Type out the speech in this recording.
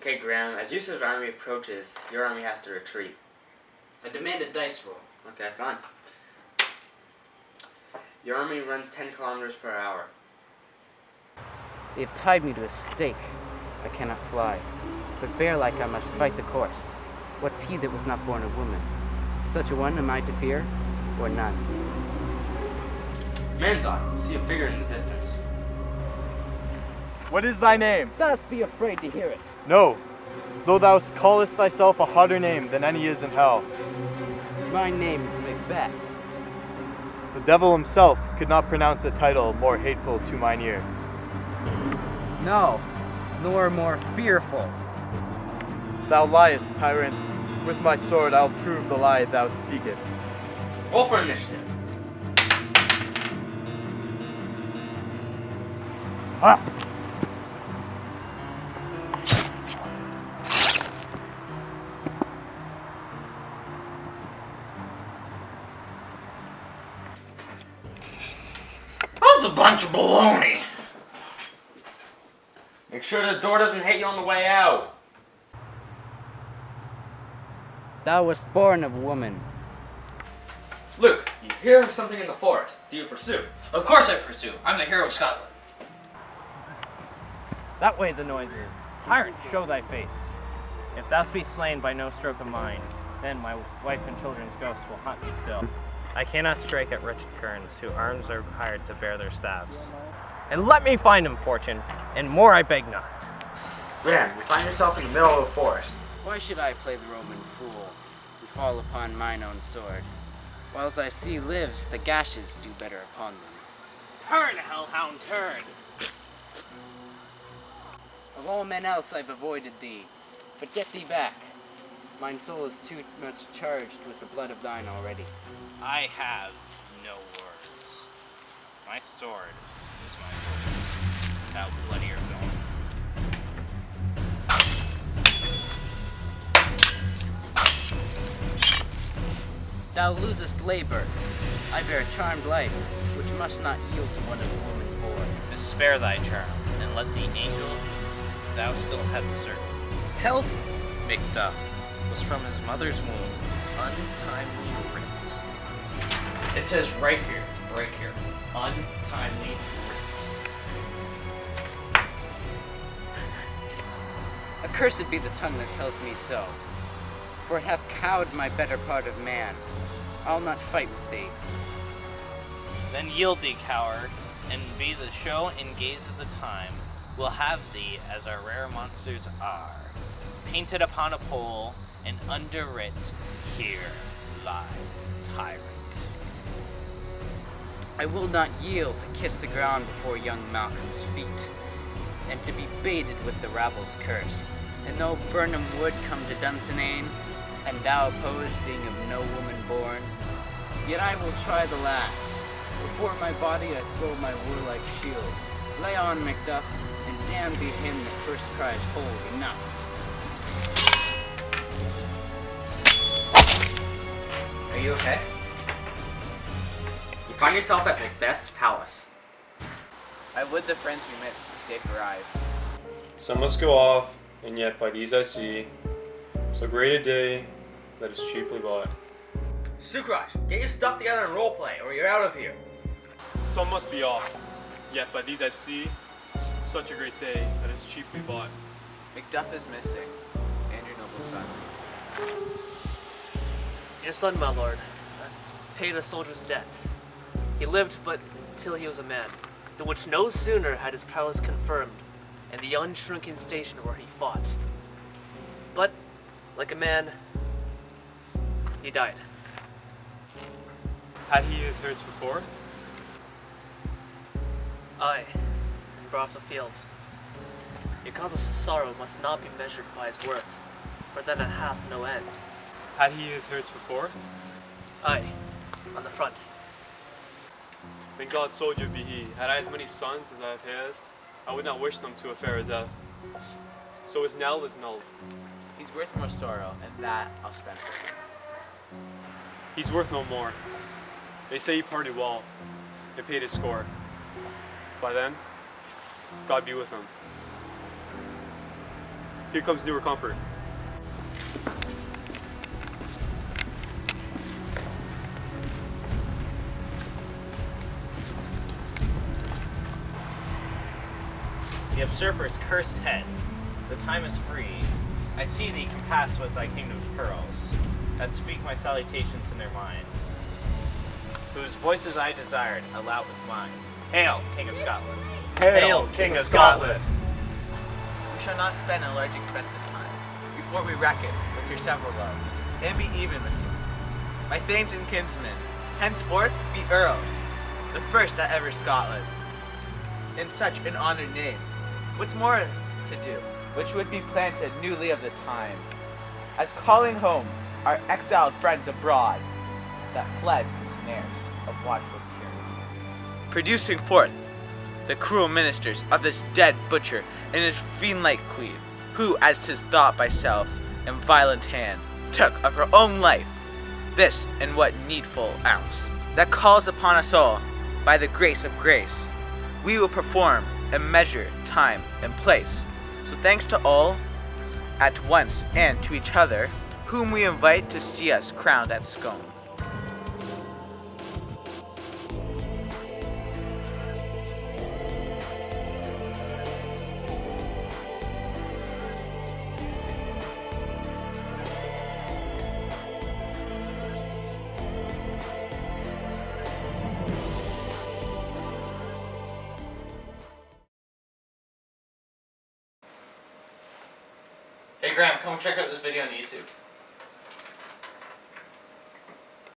Okay, Graham, as Yusuf's army approaches, your army has to retreat. I demand a dice roll. Okay, fine. Your army runs 10 kilometers per hour. They have tied me to a stake. I cannot fly, but bear-like I must fight the course. What's he that was not born a woman? Such a one am I to fear, or none? Manzar, you see a figure in the distance. What is thy name? Dost be afraid to hear it. No, though thou callest thyself a hotter name than any is in hell. My name is Macbeth. The devil himself could not pronounce a title more hateful to mine ear. No, nor more fearful. Thou liest, tyrant. With my sword I'll prove the lie thou speakest. Roll for initiative. Ha! That's a bunch of baloney. Make sure the door doesn't hit you on the way out. Thou wast born of woman. Luke, you hear something in the forest. Do you pursue? Of course I pursue. I'm the hero of Scotland. That way the noise is. Tyrant, show thy face. If thou be slain by no stroke of mine, then my wife and children's ghosts will haunt me still. I cannot strike at wretched kerns, whose arms are hired to bear their staves. And let me find him, fortune, and more I beg not. Graham, you find yourself in the middle of a forest. Why should I play the Roman fool, and fall upon mine own sword? Whiles I see lives, the gashes do better upon them. Turn, hellhound, turn! Of all men else I've avoided thee, but get thee back. Mine soul is too much charged with the blood of thine already. I have no words. My sword is my voice, thou bloodier villain. Thou losest labor. I bear a charmed life, which must not yield to one of woman born. Despair thy charm, and let the angel whose thou still hadst certain tell thee Macbeth was from his mother's womb untimely raped. It says right here, untimely raped. Accursed be the tongue that tells me so, for it hath cowed my better part of man. I'll not fight with thee. Then yield thee, coward, and be the show and gaze of the time. We'll have thee as our rare monsters are, painted upon a pole, and under it, here lies tyrant. I will not yield to kiss the ground before young Malcolm's feet, and to be baited with the rabble's curse. And though Burnham would come to Dunsinane, and thou opposed being of no woman born, yet I will try the last. Before my body I throw my warlike shield. Lay on, Macduff, and damned be him that first cries, hold, enough. Are you okay? You find yourself at Macbeth's palace. I would the friends we missed safe arrive. Some must go off, and yet by these I see so great a day that is cheaply bought. Sukraj, get your stuff together and roleplay, or you're out of here. Some must be off, yet by these I see such a great day that is cheaply bought. Macduff is missing, and your noble son. Your son, my lord, has paid a soldier's debts. He lived but till he was a man, the which no sooner had his prowess confirmed in the unshrinking station where he fought. But, like a man, he died. Had he his herds before? Aye, and brought off the field. Your cause of sorrow must not be measured by his worth, for then it hath no end. Had he his herds before? Aye, on the front. May God's soldier be he. Had I as many sons as I have hairs, I would not wish them to a fairer death. So his knell is null. He's worth more sorrow, and that I'll spend for him. He's worth no more. They say he parted well, and paid his score. By then, God be with him. Here comes newer comfort. The usurper's cursed head, the time is free. I see thee compass with thy kingdom's pearls, that speak my salutations in their minds. Whose voices I desired, aloud with mine. Hail, King of Scotland! Hail, King of Scotland! We shall not spend a large expense of time before we reckon with your several loves, and be even with you. My thanes and kinsmen, henceforth be earls, the first that ever Scotland. In such an honored name, what's more to do, which would be planted newly of the time, as calling home our exiled friends abroad, that fled the snares of watchful tyranny, producing forth the cruel ministers of this dead butcher and his fiend-like queen, who, as 'tis thought by self and violent hand, took of her own life, this and what needful ounce, that calls upon us all, by the grace of grace, we will perform and measure time and place. So thanks to all at once and to each other, whom we invite to see us crowned at Scone. Hey Graham, come check out this video on YouTube.